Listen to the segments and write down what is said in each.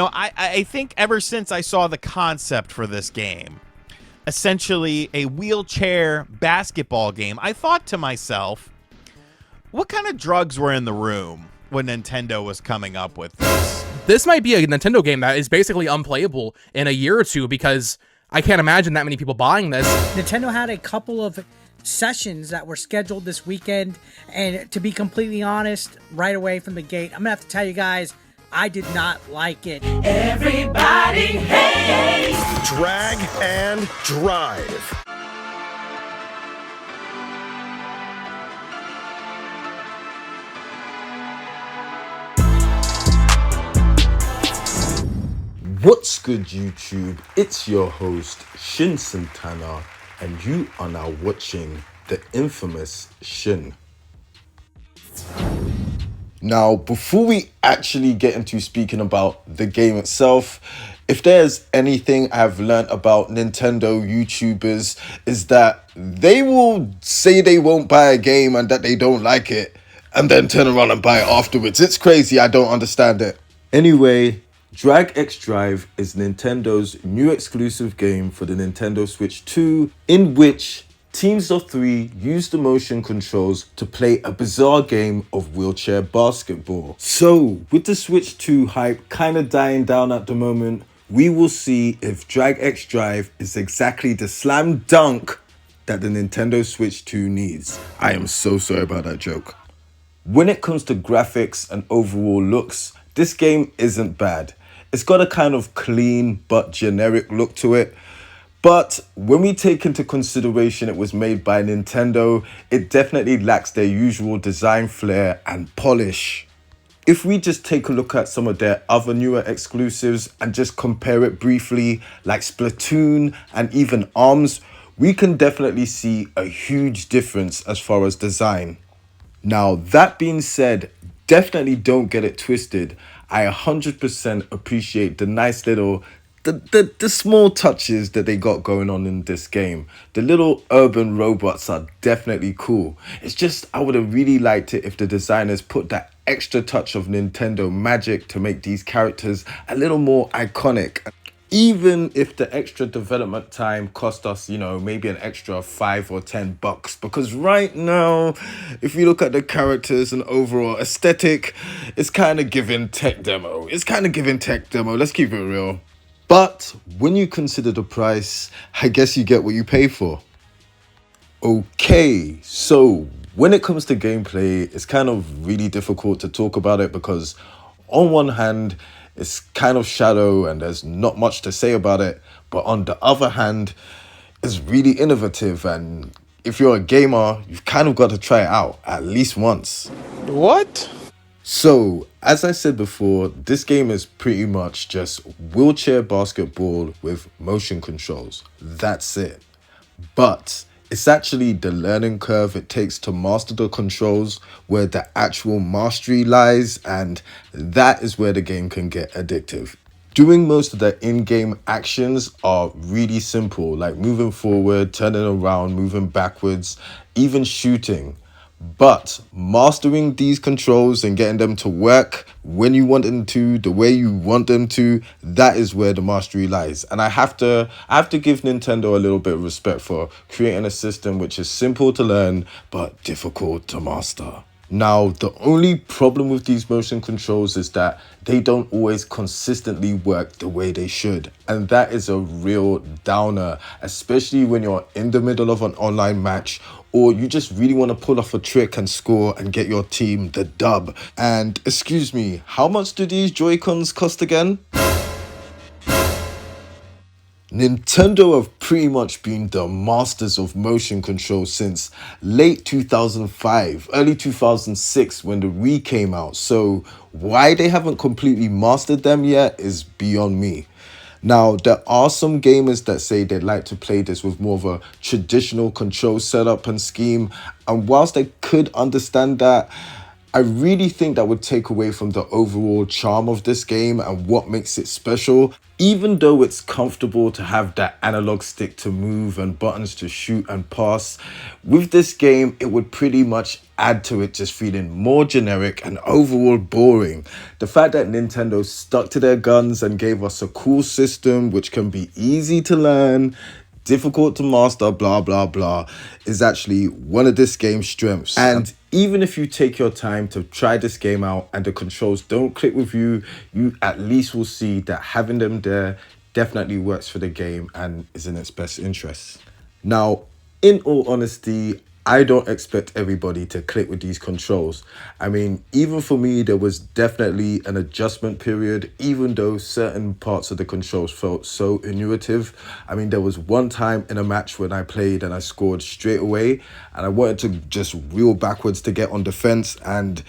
I think ever since I saw the concept for this game, essentially a wheelchair basketball game, I thought to myself, what kind of drugs were in the room when Nintendo was coming up with this? This might be a Nintendo game that is basically unplayable in a year or two because I can't imagine that many people buying this. Nintendo had a couple of sessions that were scheduled this weekend, and to be completely honest, right away from the gate, I'm gonna have to tell you guys, I did not like it. Everybody hates Drag and Drive. What's good, YouTube? It's your host, S.H.I.N, and you are now watching the infamous S.H.I.N. Now, before we actually get into speaking about the game itself, if there's anything I've learned about Nintendo YouTubers is that they will say they won't buy a game and that they don't like it, and then turn around and buy it afterwards. It's crazy, I don't understand it. Anyway, Drag X Drive is Nintendo's new exclusive game for the Nintendo Switch 2, in which teams of 3 use the motion controls to play a bizarre game of wheelchair basketball. So, with the Switch 2 hype kinda dying down at the moment, we will see if Drag X Drive is exactly the slam dunk that the Nintendo Switch 2 needs. I am so sorry about that joke. When it comes to graphics and overall looks, this game isn't bad. It's got a kind of clean but generic look to it. But when we take into consideration it was made by Nintendo, it definitely lacks their usual design flair and polish. If we just take a look at some of their other newer exclusives and just compare it briefly, like Splatoon and even ARMS, we can definitely see a huge difference as far as design. Now, that being said, definitely don't get it twisted. I 100% appreciate the nice little, the small touches that they got going on in this game. The little urban robots are definitely cool. It's just, I would have really liked it if the designers put that extra touch of Nintendo magic to make these characters a little more iconic. Even if the extra development time cost us, maybe an extra $5 or $10. Because right now, if you look at the characters and overall aesthetic, it's kind of giving tech demo. Let's keep it real. But when you consider the price, I guess you get what you pay for. Okay, so when it comes to gameplay, it's kind of really difficult to talk about it because on one hand, it's kind of shallow and there's not much to say about it. But on the other hand, it's really innovative. And if you're a gamer, you've kind of got to try it out at least once. What? So, as I said before, this game is pretty much just wheelchair basketball with motion controls. That's it. But it's actually the learning curve it takes to master the controls where the actual mastery lies, and that is where the game can get addictive. Doing most of the in-game actions are really simple, like moving forward, turning around, moving backwards, even shooting. But mastering these controls and getting them to work when you want them to, the way you want them to, that is where the mastery lies. And I have to give Nintendo a little bit of respect for creating a system which is simple to learn but difficult to master. Now, the only problem with these motion controls is that they don't always consistently work the way they should. And that is a real downer, especially when you're in the middle of an online match or you just really want to pull off a trick and score and get your team the dub. And excuse me, how much do these Joy-Cons cost again? Nintendo have pretty much been the masters of motion control since late 2005, early 2006 when the Wii came out. So why they haven't completely mastered them yet is beyond me. Now, there are some gamers that say they'd like to play this with more of a traditional control setup and scheme. And whilst I could understand that, I really think that would take away from the overall charm of this game and what makes it special. Even though it's comfortable to have that analog stick to move and buttons to shoot and pass, with this game, it would pretty much add to it just feeling more generic and overall boring. The fact that Nintendo stuck to their guns and gave us a cool system which can be easy to learn, difficult to master, blah blah blah, is actually one of this game's strengths. And even if you take your time to try this game out and the controls don't click with you, you at least will see that having them there definitely works for the game and is in its best interest. Now, in all honesty, I don't expect everybody to click with these controls. I mean, even for me, there was definitely an adjustment period, even though certain parts of the controls felt so intuitive. I mean, there was one time in a match when I played and I scored straight away, and I wanted to just wheel backwards to get on defense, and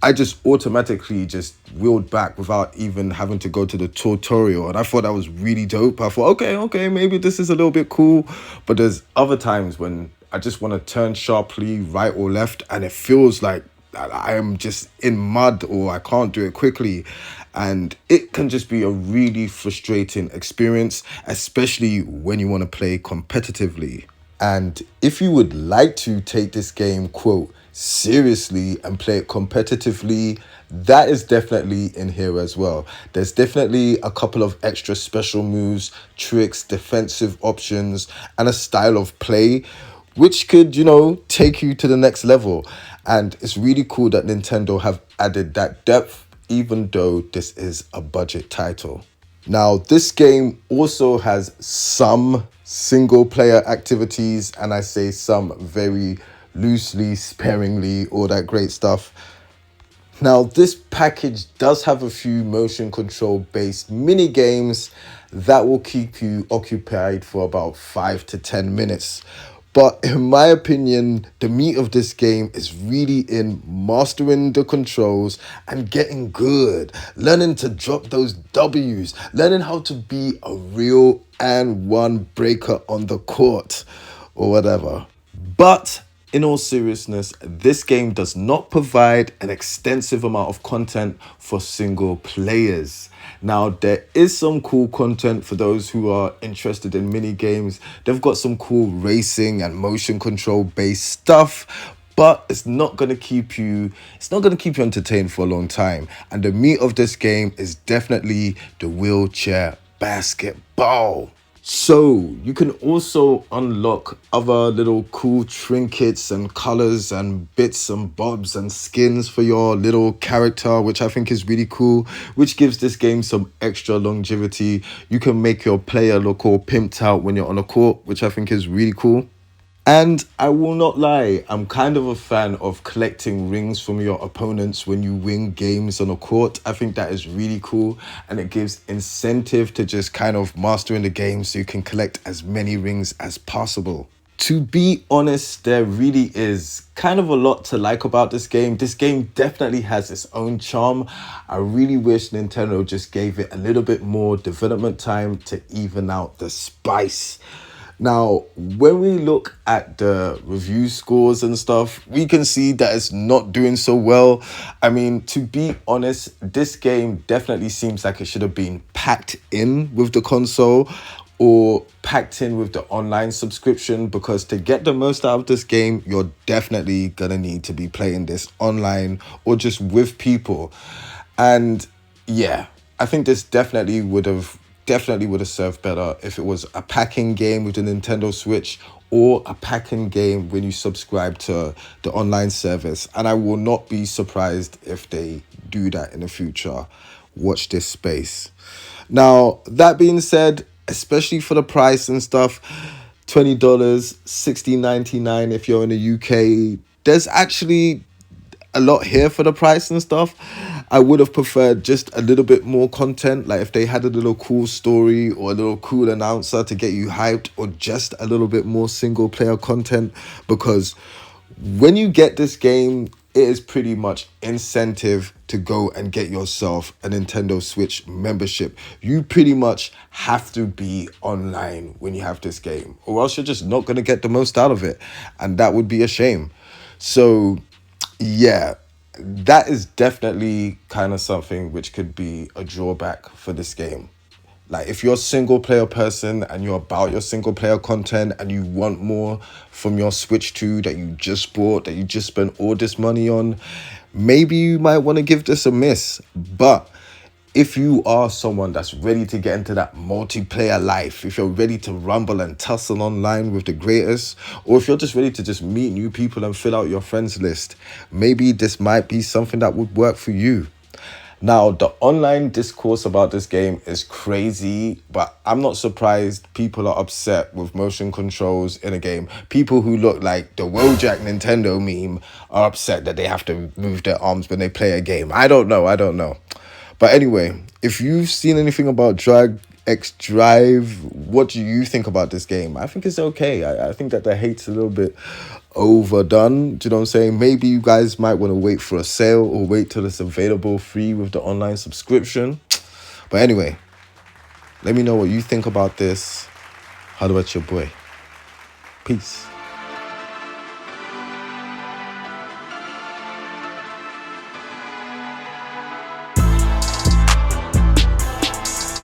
I just automatically just wheeled back without even having to go to the tutorial. And I thought that was really dope. I thought, okay, maybe this is a little bit cool. But there's other times when I just want to turn sharply right or left, and it feels like I am just in mud or I can't do it quickly. And it can just be a really frustrating experience, especially when you want to play competitively. And if you would like to take this game, quote, seriously and play it competitively, that is definitely in here as well. There's definitely a couple of extra special moves, tricks, defensive options, and a style of play which could, take you to the next level. And it's really cool that Nintendo have added that depth, even though this is a budget title. Now, this game also has some single player activities, and I say some very loosely, sparingly, all that great stuff. Now, this package does have a few motion control based mini games that will keep you occupied for about 5 to 10 minutes. But in my opinion, the meat of this game is really in mastering the controls and getting good, learning to drop those W's, learning how to be a real and one breaker on the court or whatever. But in all seriousness, this game does not provide an extensive amount of content for single players. Now, there is some cool content for those who are interested in mini games. They've got some cool racing and motion control based stuff, but it's not going to keep you entertained for a long time. And the meat of this game is definitely the wheelchair basketball. So you can also unlock other little cool trinkets and colors and bits and bobs and skins for your little character, which I think is really cool, which gives this game some extra longevity. You can make your player look all pimped out when you're on a court, which I think is really cool. And I will not lie, I'm kind of a fan of collecting rings from your opponents when you win games on a court. I think that is really cool, and it gives incentive to just kind of mastering the game so you can collect as many rings as possible. To be honest, there really is kind of a lot to like about this game. This game definitely has its own charm. I really wish Nintendo just gave it a little bit more development time to even out the spice. Now, when we look at the review scores and stuff, we can see that it's not doing so well. I mean, to be honest, this game definitely seems like it should have been packed in with the console or packed in with the online subscription, because to get the most out of this game, you're definitely gonna need to be playing this online or just with people. And yeah, I think this definitely would have served better if it was a packing game with the Nintendo Switch or a packing game when you subscribe to the online service. And I will not be surprised if they do that in the future. Watch this space. Now, that being said, especially for the price and stuff, $20, $16.99 if you're in the UK, there's actually a lot here for the price and stuff. I would have preferred just a little bit more content, like if they had a little cool story or a little cool announcer to get you hyped, or just a little bit more single player content, because when you get this game, it is pretty much incentive to go and get yourself a Nintendo Switch membership. You pretty much have to be online when you have this game, or else you're just not going to get the most out of it, and that would be a shame. So yeah, that is definitely kind of something which could be a drawback for this game. Like, if you're a single player person and you're about your single player content and you want more from your Switch 2 that you just bought, that you just spent all this money on, maybe you might want to give this a miss. But if you are someone that's ready to get into that multiplayer life, if you're ready to rumble and tussle online with the greatest, or if you're just ready to just meet new people and fill out your friends list, maybe this might be something that would work for you. Now, the online discourse about this game is crazy, but I'm not surprised people are upset with motion controls in a game. People who look like the Wojak Nintendo meme are upset that they have to move their arms when they play a game. I don't know. But anyway, if you've seen anything about Drag X Drive, what do you think about this game? I think it's okay. I think that the hate's a little bit overdone. Do you know what I'm saying? Maybe you guys might want to wait for a sale or wait till it's available free with the online subscription. But anyway, let me know what you think about this. How about your boy? Peace.